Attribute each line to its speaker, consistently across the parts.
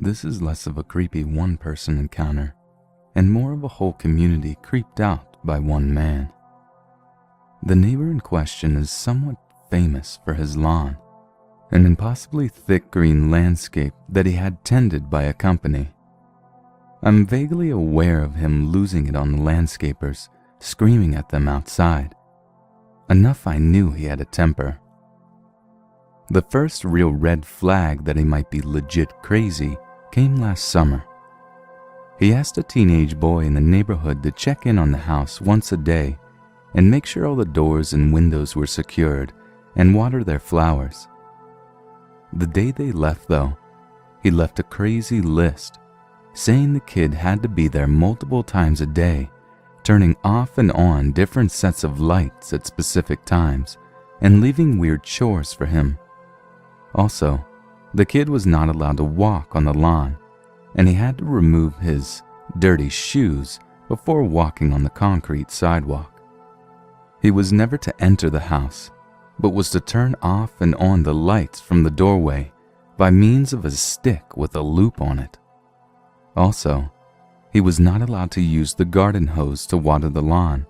Speaker 1: This is less of a creepy one-person encounter and more of a whole community creeped out by one man. The neighbor in question is somewhat famous for his lawn, an impossibly thick green landscape that he had tended by a company. I'm vaguely aware of him losing it on the landscapers, screaming at them outside. Enough I knew he had a temper. The first real red flag that he might be legit crazy came last summer. He asked a teenage boy in the neighborhood to check in on the house once a day and make sure all the doors and windows were secured and water their flowers. The day they left though, he left a crazy list saying the kid had to be there multiple times a day, turning off and on different sets of lights at specific times and leaving weird chores for him. Also, the kid was not allowed to walk on the lawn, and he had to remove his dirty shoes before walking on the concrete sidewalk. He was never to enter the house, but was to turn off and on the lights from the doorway by means of a stick with a loop on it. Also, he was not allowed to use the garden hose to water the lawn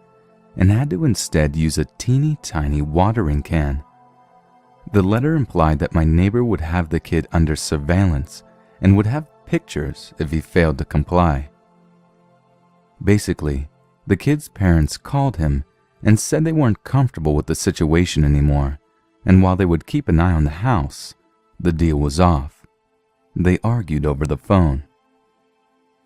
Speaker 1: and had to instead use a teeny tiny watering can. The letter implied that my neighbor would have the kid under surveillance and would have pictures if he failed to comply. Basically, the kid's parents called him and said they weren't comfortable with the situation anymore, and while they would keep an eye on the house, the deal was off. They argued over the phone.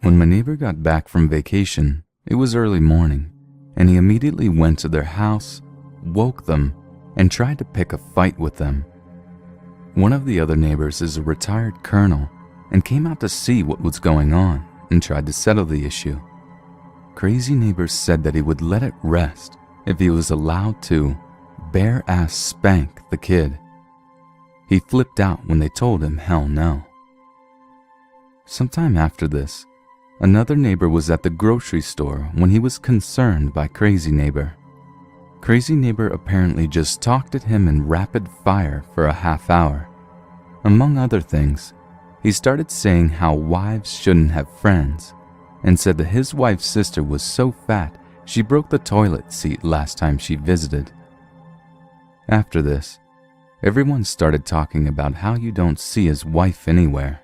Speaker 1: When my neighbor got back from vacation, it was early morning, and he immediately went to their house, woke them, and tried to pick a fight with them. One of the other neighbors is a retired colonel and came out to see what was going on and tried to settle the issue. Crazy neighbor said that he would let it rest if he was allowed to bare-ass spank the kid. He flipped out when they told him hell no. Sometime after this, another neighbor was at the grocery store when he was concerned by Crazy Neighbor. Crazy Neighbor apparently just talked at him in rapid fire for a half hour. Among other things, he started saying how wives shouldn't have friends and said that his wife's sister was so fat she broke the toilet seat last time she visited. After this, everyone started talking about how you don't see his wife anywhere.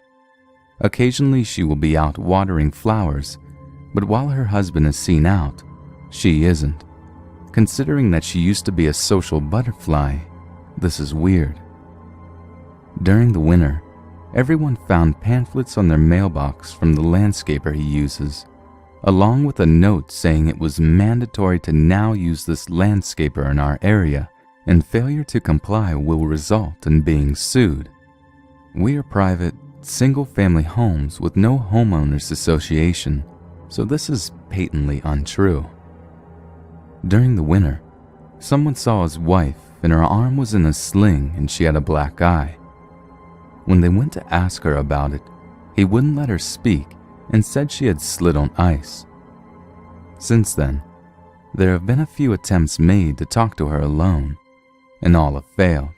Speaker 1: Occasionally she will be out watering flowers, but while her husband is seen out, she isn't. Considering that she used to be a social butterfly, this is weird. During the winter, everyone found pamphlets on their mailbox from the landscaper he uses, along with a note saying it was mandatory to now use this landscaper in our area, and failure to comply will result in being sued. We are private, single-family homes with no homeowners association, so this is patently untrue. During the winter, someone saw his wife and her arm was in a sling and she had a black eye. When they went to ask her about it, he wouldn't let her speak and said she had slid on ice. Since then, there have been a few attempts made to talk to her alone, and all have failed.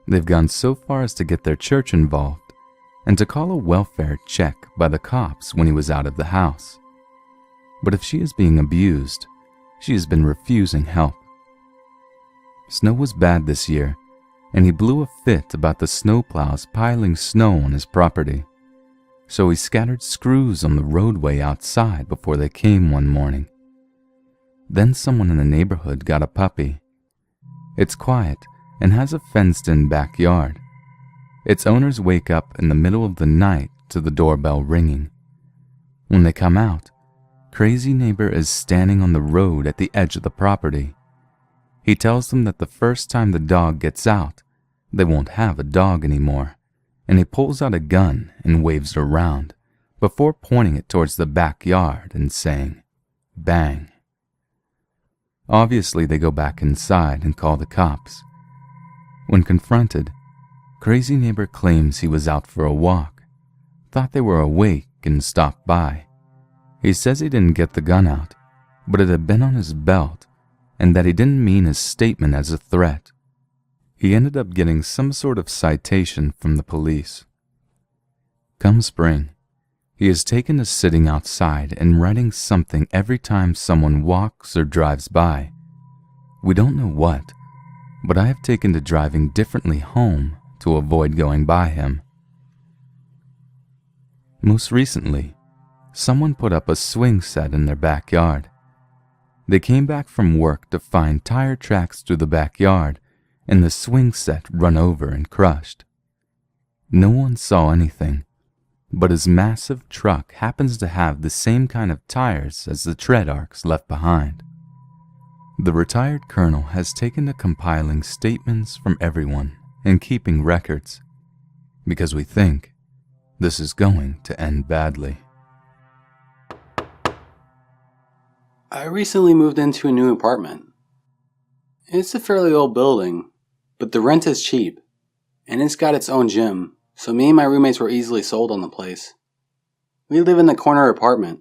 Speaker 1: They've gone so far as to get their church involved and to call a welfare check by the cops when he was out of the house. But if she is being abused, she has been refusing help. Snow was bad this year, and he blew a fit about the snowplows piling snow on his property. So he scattered screws on the roadway outside before they came one morning. Then someone in the neighborhood got a puppy. It's quiet and has a fenced-in backyard. Its owners wake up in the middle of the night to the doorbell ringing. When they come out, Crazy Neighbor is standing on the road at the edge of the property. He tells them that the first time the dog gets out, they won't have a dog anymore, and he pulls out a gun and waves it around before pointing it towards the backyard and saying, "Bang." Obviously, they go back inside and call the cops. When confronted, Crazy Neighbor claims he was out for a walk, thought they were awake and stopped by. He says he didn't get the gun out, but it had been on his belt, and that he didn't mean his statement as a threat. He ended up getting some sort of citation from the police. Come spring, he has taken to sitting outside and writing something every time someone walks or drives by. We don't know what, but I have taken to driving differently home to avoid going by him. Most recently, someone put up a swing set in their backyard. They came back from work to find tire tracks through the backyard and the swing set run over and crushed. No one saw anything, but his massive truck happens to have the same kind of tires as the tread arcs left behind. The retired colonel has taken to compiling statements from everyone and keeping records, because we think this is going to end badly.
Speaker 2: I recently moved into a new apartment. It's a fairly old building, but the rent is cheap, and it's got its own gym, so me and my roommates were easily sold on the place. We live in the corner apartment,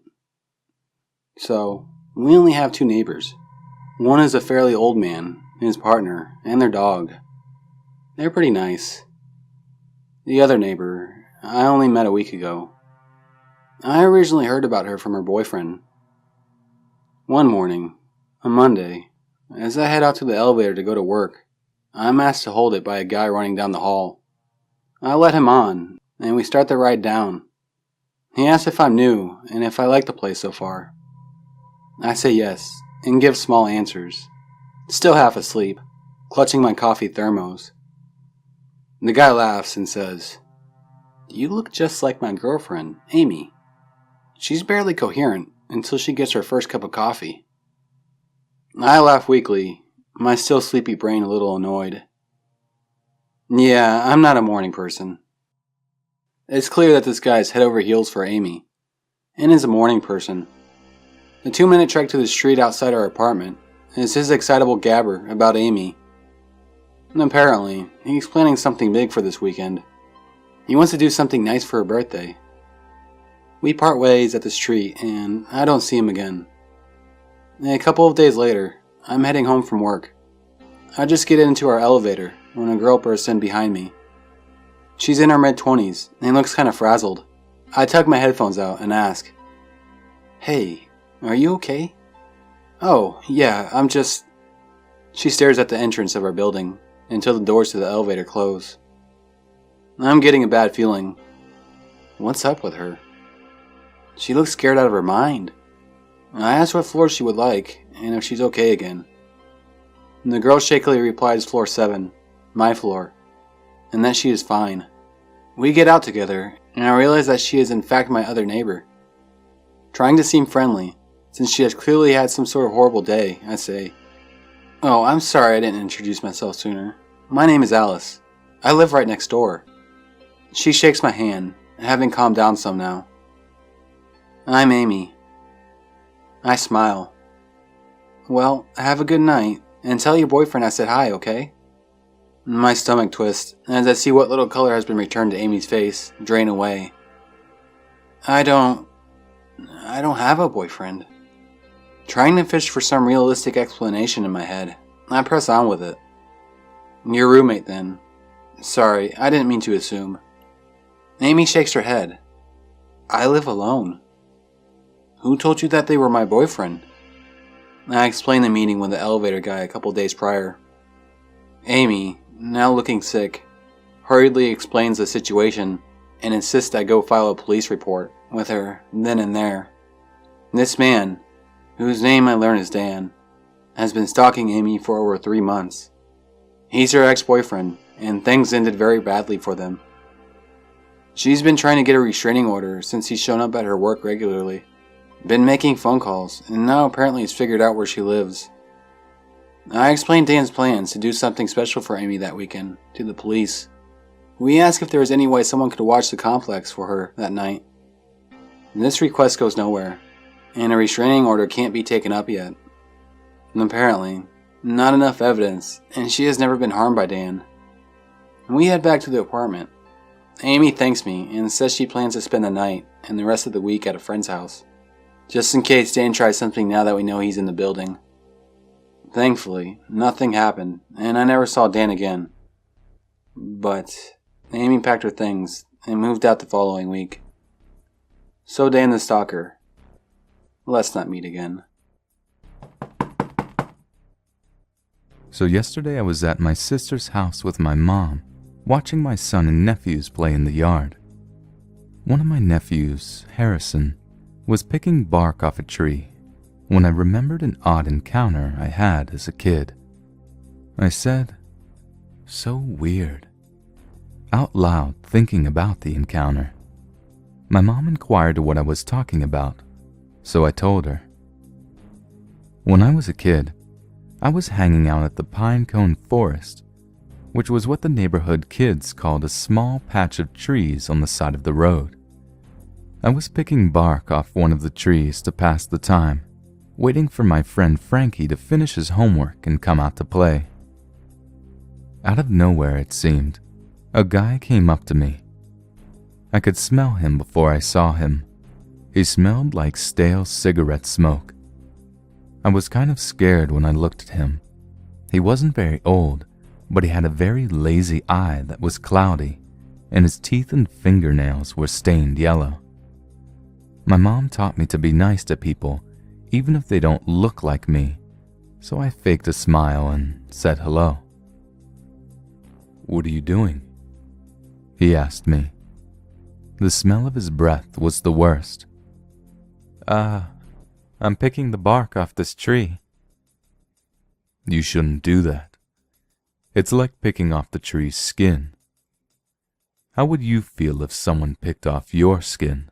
Speaker 2: so we only have 2 neighbors. One is a fairly old man, his partner, and their dog. They're pretty nice. The other neighbor, I only met a week ago. I originally heard about her from her boyfriend. One morning, on Monday, as I head out to the elevator to go to work, I'm asked to hold it by a guy running down the hall. I let him on, and we start the ride down. He asks if I'm new and if I like the place so far. I say yes, and give small answers, still half asleep, clutching my coffee thermos. The guy laughs and says, "You look just like my girlfriend, Amy. She's barely coherent until she gets her first cup of coffee." I laugh weakly, my still sleepy brain a little annoyed. Yeah, I'm not a morning person. It's clear that this guy is head over heels for Amy, and is a morning person. The 2-minute trek to the street outside our apartment is his excitable gabber about Amy. And apparently, he's planning something big for this weekend. He wants to do something nice for her birthday. We part ways at the street, and I don't see him again. A couple of days later, I'm heading home from work. I just get into our elevator when a girl bursts in behind me. She's in her mid-20s and looks kind of frazzled. I tug my headphones out and ask, "Hey, are you okay?" "Oh, yeah, I'm just..." She stares at the entrance of our building until the doors to the elevator close. I'm getting a bad feeling. What's up with her? She looks scared out of her mind. I ask what floor she would like and if she's okay again. And the girl shakily replies floor 7, my floor, and that she is fine. We get out together, and I realize that she is in fact my other neighbor. Trying to seem friendly, since she has clearly had some sort of horrible day, I say, "Oh, I'm sorry I didn't introduce myself sooner. My name is Alice. I live right next door." She shakes my hand, having calmed down some now. "I'm Amy." I smile. "Well, have a good night, and tell your boyfriend I said hi, okay?" My stomach twists as I see what little color has been returned to Amy's face drain away. I don't have a boyfriend. Trying to fish for some realistic explanation in my head, I press on with it. "Your roommate, then. Sorry, I didn't mean to assume." Amy shakes her head. "I live alone." "Who told you that they were my boyfriend?" I explained the meeting with the elevator guy a couple days prior. Amy, now looking sick, hurriedly explains the situation and insists I go file a police report with her then and there. This man, whose name I learn is Dan, has been stalking Amy for over 3 months. He's her ex-boyfriend, and things ended very badly for them. She's been trying to get a restraining order since he's shown up at her work regularly, been making phone calls, and now apparently has figured out where she lives. I explained Dan's plans to do something special for Amy that weekend to the police. We asked if there was any way someone could watch the complex for her that night. This request goes nowhere, and a restraining order can't be taken up yet. And apparently, not enough evidence, and she has never been harmed by Dan. We head back to the apartment. Amy thanks me and says she plans to spend the night and the rest of the week at a friend's house, just in case Dan tries something now that we know he's in the building. Thankfully, nothing happened, and I never saw Dan again. But Amy packed her things and moved out the following week. So Dan the stalker. Let's not meet again.
Speaker 1: So yesterday I was at my sister's house with my mom, watching my son and nephews play in the yard. One of my nephews, Harrison, was picking bark off a tree when I remembered an odd encounter I had as a kid. I said, "So weird," out loud, thinking about the encounter. My mom inquired what I was talking about, so I told her. When I was a kid, I was hanging out at the pine cone forest, which was what the neighborhood kids called a small patch of trees on the side of the road. I was picking bark off one of the trees to pass the time, waiting for my friend Frankie to finish his homework and come out to play. Out of nowhere, it seemed, a guy came up to me. I could smell him before I saw him. He smelled like stale cigarette smoke. I was kind of scared when I looked at him. He wasn't very old, but he had a very lazy eye that was cloudy, and his teeth and fingernails were stained yellow. My mom taught me to be nice to people, even if they don't look like me, so I faked a smile and said hello. "What are you doing?" he asked me. The smell of his breath was the worst. I'm picking the bark off this tree." "You shouldn't do that. It's like picking off the tree's skin. How would you feel if someone picked off your skin?"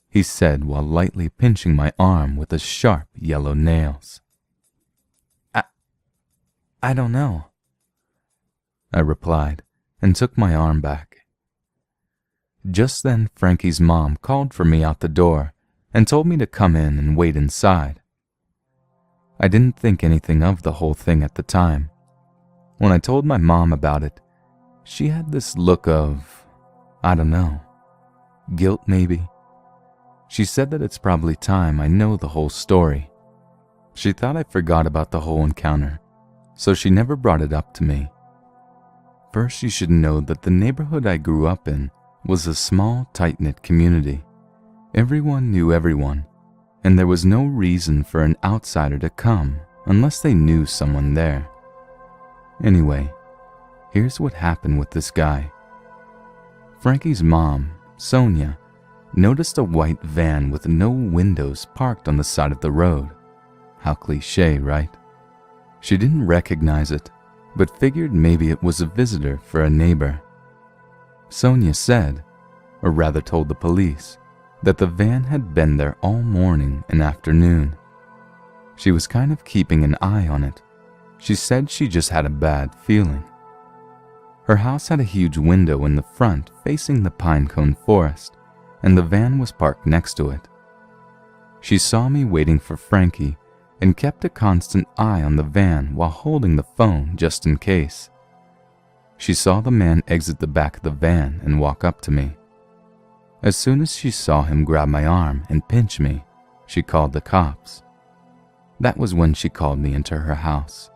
Speaker 1: he said while lightly pinching my arm with his sharp yellow nails. I don't know," I replied and took my arm back. Just then Frankie's mom called for me out the door and told me to come in and wait inside. I didn't think anything of the whole thing at the time. When I told my mom about it, she had this look of, I don't know, guilt maybe. She said that it's probably time I know the whole story. She thought I forgot about the whole encounter, so she never brought it up to me. First, you should know that the neighborhood I grew up in was a small, tight-knit community. Everyone knew everyone, and there was no reason for an outsider to come unless they knew someone there. Anyway, here's what happened with this guy. Frankie's mom, Sonia, noticed a white van with no windows parked on the side of the road. How cliché, right? She didn't recognize it, but figured maybe it was a visitor for a neighbor. Sonia said, or rather told the police, that the van had been there all morning and afternoon. She was kind of keeping an eye on it. She said she just had a bad feeling. Her house had a huge window in the front facing the pinecone forest, and the van was parked next to it. She saw me waiting for Frankie and kept a constant eye on the van while holding the phone just in case. She saw the man exit the back of the van and walk up to me. As soon as she saw him grab my arm and pinch me, she called the cops. That was when she called me into her house.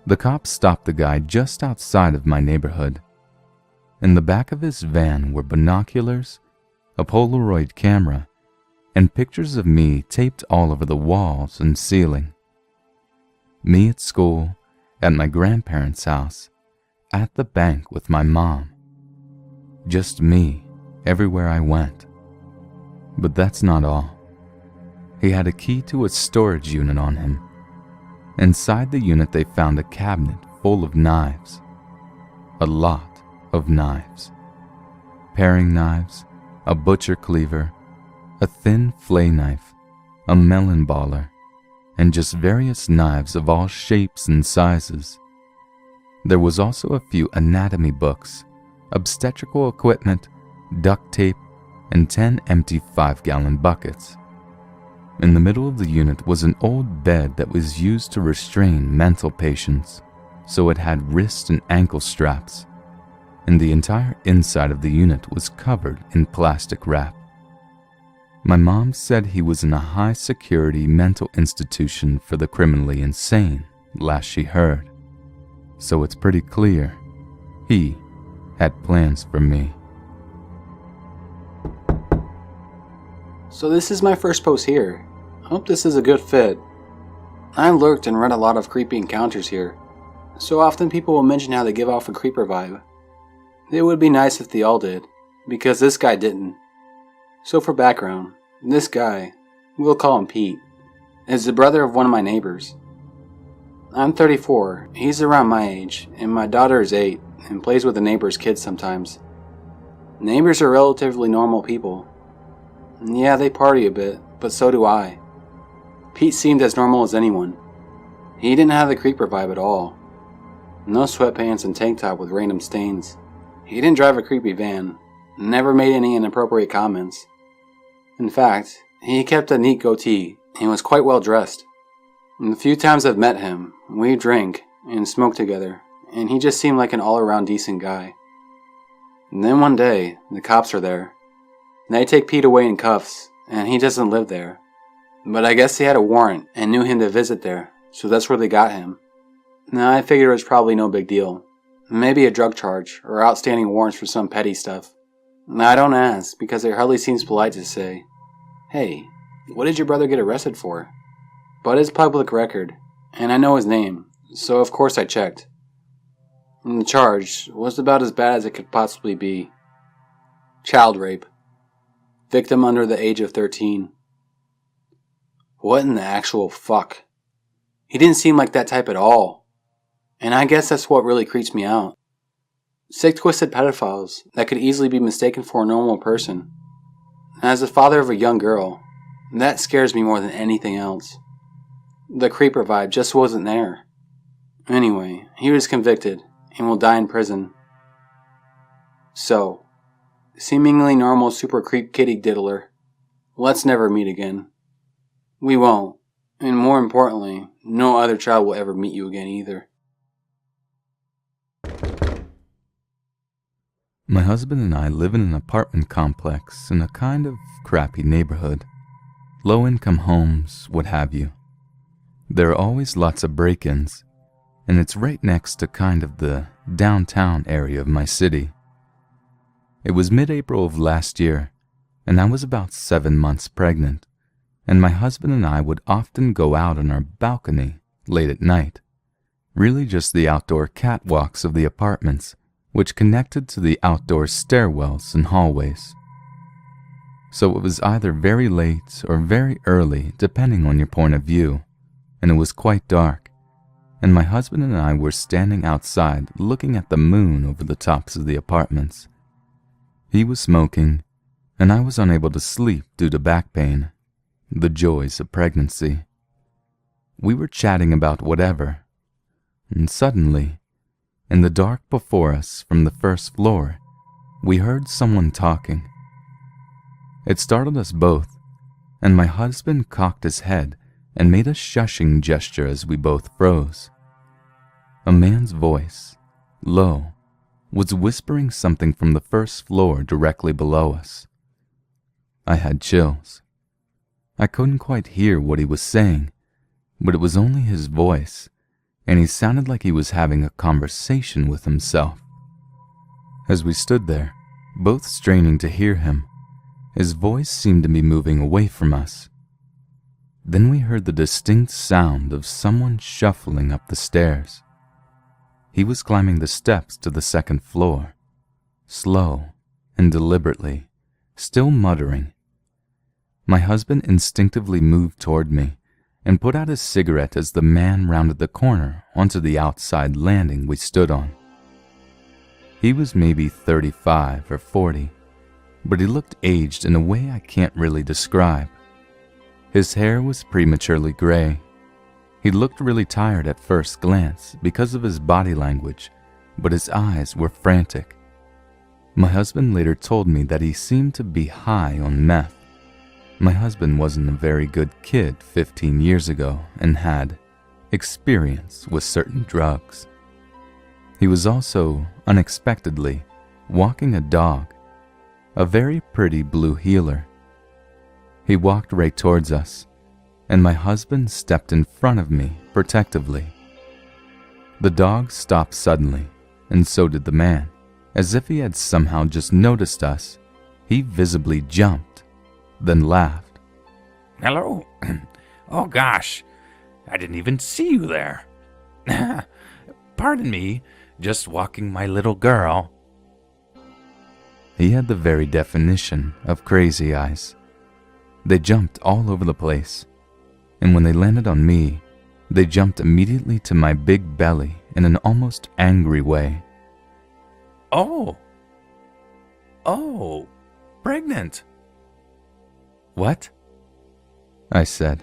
Speaker 1: The cops stopped the guy just outside of my neighborhood. In the back of his van were binoculars, a Polaroid camera, and pictures of me taped all over the walls and ceiling. Me at school, at my grandparents' house, at the bank with my mom. Just me everywhere I went. But that's not all. He had a key to a storage unit on him. Inside the unit they found a cabinet full of knives. A lot of knives. Paring knives, a butcher cleaver, a thin flay knife, a melon baller, and just various knives of all shapes and sizes. There was also a few anatomy books, obstetrical equipment, duct tape, and 10 empty 5-gallon buckets. In the middle of the unit was an old bed that was used to restrain mental patients, so it had wrist and ankle straps, and the entire inside of the unit was covered in plastic wrap. My mom said he was in a high-security mental institution for the criminally insane, last she heard. So it's pretty clear, he, had plans for me.
Speaker 2: So this is my first post here. I hope this is a good fit. I lurked and read a lot of creepy encounters here. So often people will mention how they give off a creeper vibe. It would be nice if they all did, because this guy didn't. So for background, this guy, we'll call him Pete, is the brother of one of my neighbors. I'm 34, he's around my age, and my daughter is 8 and plays with the neighbor's kids sometimes. Neighbors are relatively normal people. And yeah, they party a bit, but so do I. Pete seemed as normal as anyone. He didn't have the creeper vibe at all. No sweatpants and tank top with random stains. He didn't drive a creepy van. Never made any inappropriate comments. In fact, he kept a neat goatee and was quite well dressed. And the few times I've met him, we drank and smoked together, and he just seemed like an all-around decent guy. And then one day, the cops are there. They take Pete away in cuffs, and he doesn't live there. But I guess they had a warrant and knew him to visit there, so that's where they got him. Now I figured it was probably no big deal. Maybe a drug charge, or outstanding warrants for some petty stuff. Now I don't ask, because it hardly seems polite to say, "Hey, what did your brother get arrested for?" But it's public record, and I know his name, so of course I checked. And the charge was about as bad as it could possibly be. Child rape. Victim under the age of 13. What in the actual fuck? He didn't seem like that type at all. And I guess that's what really creeps me out. Sick, twisted pedophiles that could easily be mistaken for a normal person. As the father of a young girl, that scares me more than anything else. The creeper vibe just wasn't there. Anyway, he was convicted and will die in prison. So, seemingly normal super creep kitty diddler, let's never meet again. We won't, and more importantly, no other child will ever meet you again either.
Speaker 1: My husband and I live in an apartment complex in a kind of crappy neighborhood. Low-income homes, what have you. There are always lots of break-ins, and it's right next to kind of the downtown area of my city. It was mid-April of last year, and I was about 7 months pregnant, and my husband and I would often go out on our balcony late at night, really just the outdoor catwalks of the apartments, which connected to the outdoor stairwells and hallways. So it was either very late or very early, depending on your point of view, and it was quite dark, and my husband and I were standing outside looking at the moon over the tops of the apartments. He was smoking, and I was unable to sleep due to back pain, the joys of pregnancy. We were chatting about whatever, and suddenly, in the dark before us from the first floor, we heard someone talking. It startled us both, and my husband cocked his head and made a shushing gesture as we both froze. A man's voice, low, was whispering something from the first floor directly below us. I had chills. I couldn't quite hear what he was saying, but it was only his voice, and he sounded like he was having a conversation with himself. As we stood there, both straining to hear him, his voice seemed to be moving away from us. Then we heard the distinct sound of someone shuffling up the stairs. He was climbing the steps to the second floor, slow and deliberately, still muttering. My husband instinctively moved toward me and put out his cigarette as the man rounded the corner onto the outside landing we stood on. He was maybe 35 or 40, but he looked aged in a way I can't really describe. His hair was prematurely gray. He looked really tired at first glance because of his body language, but his eyes were frantic. My husband later told me that he seemed to be high on meth. My husband wasn't a very good kid 15 years ago and had experience with certain drugs. He was also, unexpectedly, walking a dog, a very pretty blue heeler. He walked right towards us, and my husband stepped in front of me protectively. The dog stopped suddenly, and so did the man, As if he had somehow just noticed us, he visibly jumped, then laughed.
Speaker 3: Hello? Oh gosh, I didn't even see you there. Pardon me, just walking my little girl.
Speaker 1: He had the very definition of crazy eyes. They jumped all over the place, and when they landed on me, they jumped immediately to my big belly in an almost angry way.
Speaker 3: Oh, pregnant.
Speaker 1: What? I said,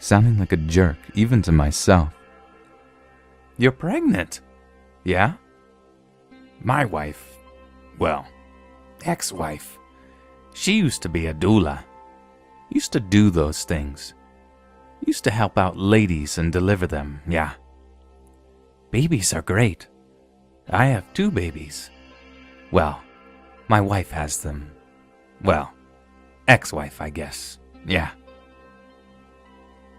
Speaker 1: sounding like a jerk even to myself.
Speaker 3: You're pregnant? Yeah? My wife, well, ex-wife, she used to be a doula. Used to do those things. Used to help out ladies and deliver them, yeah. Babies are great. I have 2 babies. Well, my wife has them. Well, ex-wife, I guess. Yeah.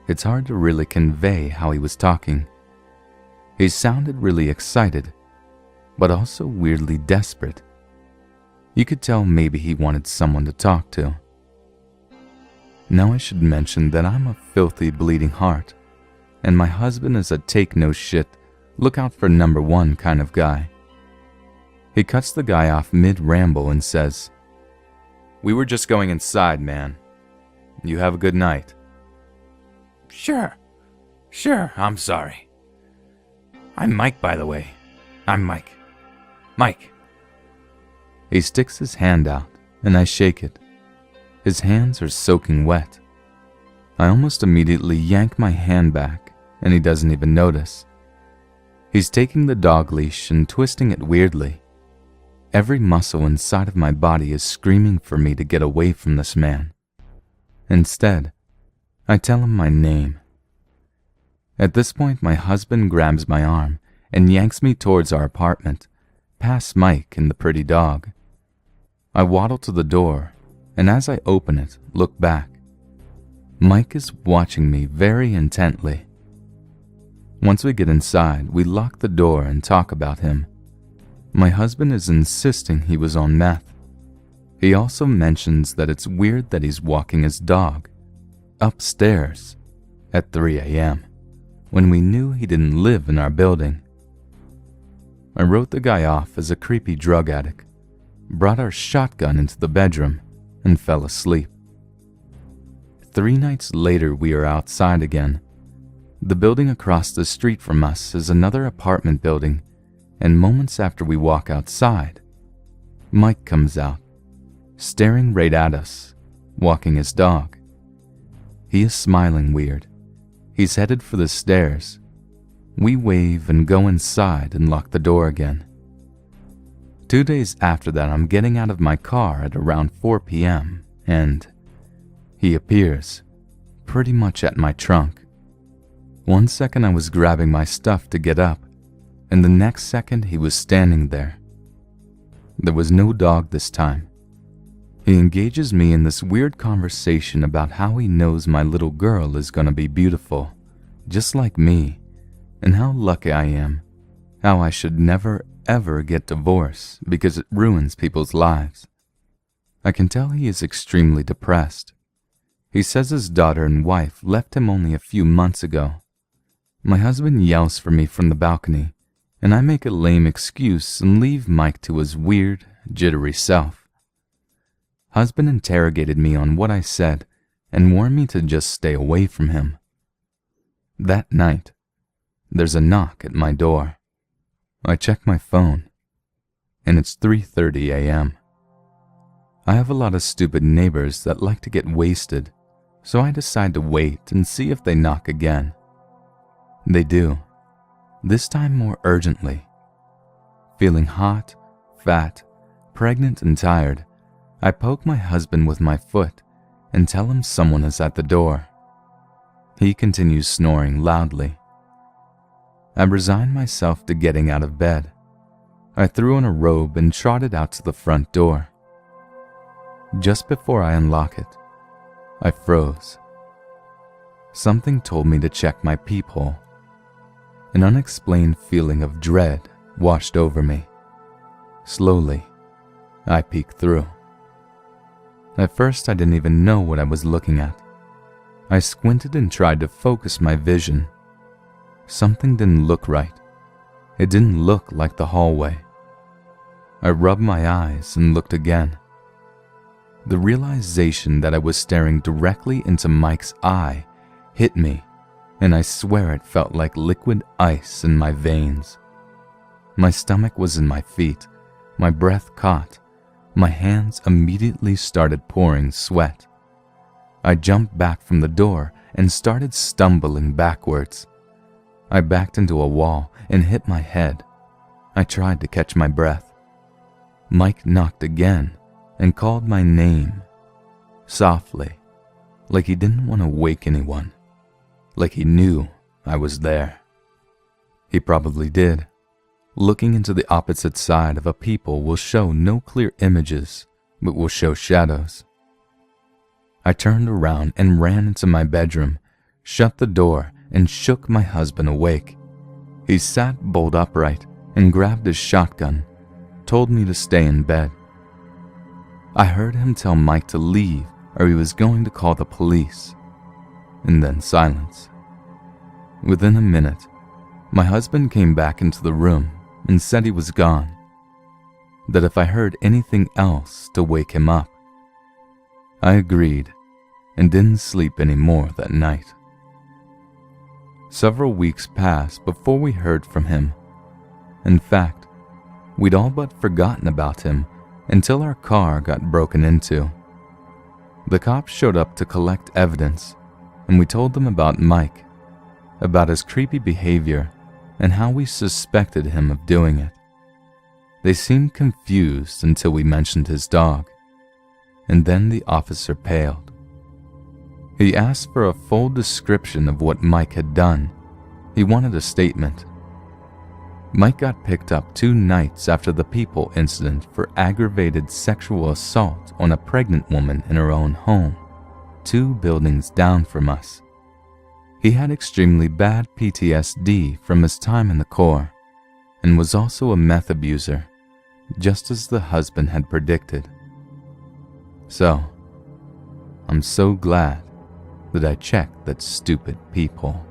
Speaker 1: It's hard to really convey how he was talking. He sounded really excited, but also weirdly desperate. You could tell maybe he wanted someone to talk to. Now I should mention that I'm a filthy bleeding heart, and my husband is a take no shit, look out for number 1 kind of guy. He cuts the guy off mid-ramble and says, "We were just going inside, man. You have a good night."
Speaker 3: Sure, I'm sorry. I'm Mike, by the way. I'm Mike. Mike.
Speaker 1: He sticks his hand out, and I shake it. His hands are soaking wet. I almost immediately yank my hand back, and he doesn't even notice. He's taking the dog leash and twisting it weirdly. Every muscle inside of my body is screaming for me to get away from this man. Instead, I tell him my name. At this point, my husband grabs my arm and yanks me towards our apartment, past Mike and the pretty dog. I waddle to the door, and as I open it, look back. Mike is watching me very intently. Once we get inside, we lock the door and talk about him. My husband is insisting he was on meth. He also mentions that it's weird that he's walking his dog upstairs at 3 a.m. when we knew he didn't live in our building. I wrote the guy off as a creepy drug addict, brought our shotgun into the bedroom, and fell asleep. 3 nights later, we are outside again. The building across the street from us is another apartment building, and moments after we walk outside, Mike comes out, staring right at us, walking his dog. He is smiling weird. He's headed for the stairs. We wave and go inside and lock the door again. 2 days after that, I'm getting out of my car at around 4 p.m. and he appears, pretty much at my trunk. 1 second I was grabbing my stuff to get up, and the next second he was standing there. There was no dog this time. He engages me in this weird conversation about how he knows my little girl is gonna be beautiful, just like me, and how lucky I am, how I should never ever get divorced because it ruins people's lives. I can tell he is extremely depressed. He says his daughter and wife left him only a few months ago. My husband yells for me from the balcony, and I make a lame excuse and leave Mike to his weird, jittery self. Husband interrogated me on what I said and warned me to just stay away from him. That night, there's a knock at my door. I check my phone, and it's 3:30 a.m. I have a lot of stupid neighbors that like to get wasted, so I decide to wait and see if they knock again. They do, this time more urgently. Feeling hot, fat, pregnant, and tired, I poke my husband with my foot and tell him someone is at the door. He continues snoring loudly. I resigned myself to getting out of bed. I threw on a robe and trotted out to the front door. Just before I unlock it, I froze. Something told me to check my peephole. An unexplained feeling of dread washed over me. Slowly, I peeked through. At first, I didn't even know what I was looking at. I squinted and tried to focus my vision. Something didn't look right. It didn't look like the hallway. I rubbed my eyes and looked again. The realization that I was staring directly into Mike's eye hit me, and I swear it felt like liquid ice in my veins. My stomach was in my feet, my breath caught, my hands immediately started pouring sweat. I jumped back from the door and started stumbling backwards. I backed into a wall and hit my head. I tried to catch my breath. Mike knocked again and called my name, softly, like he didn't want to wake anyone, like he knew I was there. He probably did. Looking into the opposite side of a people will show no clear images, but will show shadows. I turned around and ran into my bedroom, shut the door, and shook my husband awake. He sat bolt upright and grabbed his shotgun, told me to stay in bed. I heard him tell Mike to leave or he was going to call the police, and then silence. Within a minute, my husband came back into the room and said he was gone, that if I heard anything else to wake him up. I agreed and didn't sleep any more that night. Several weeks passed before we heard from him. In fact, we'd all but forgotten about him until our car got broken into. The cops showed up to collect evidence, and we told them about Mike, about his creepy behavior, and how we suspected him of doing it. They seemed confused until we mentioned his dog, and then the officer paled. He asked for a full description of what Mike had done. He wanted a statement. Mike got picked up 2 nights after the People incident for aggravated sexual assault on a pregnant woman in her own home, 2 buildings down from us. He had extremely bad PTSD from his time in the Corps and was also a meth abuser, just as the husband had predicted. So, I'm so glad that I checked that stupid peephole.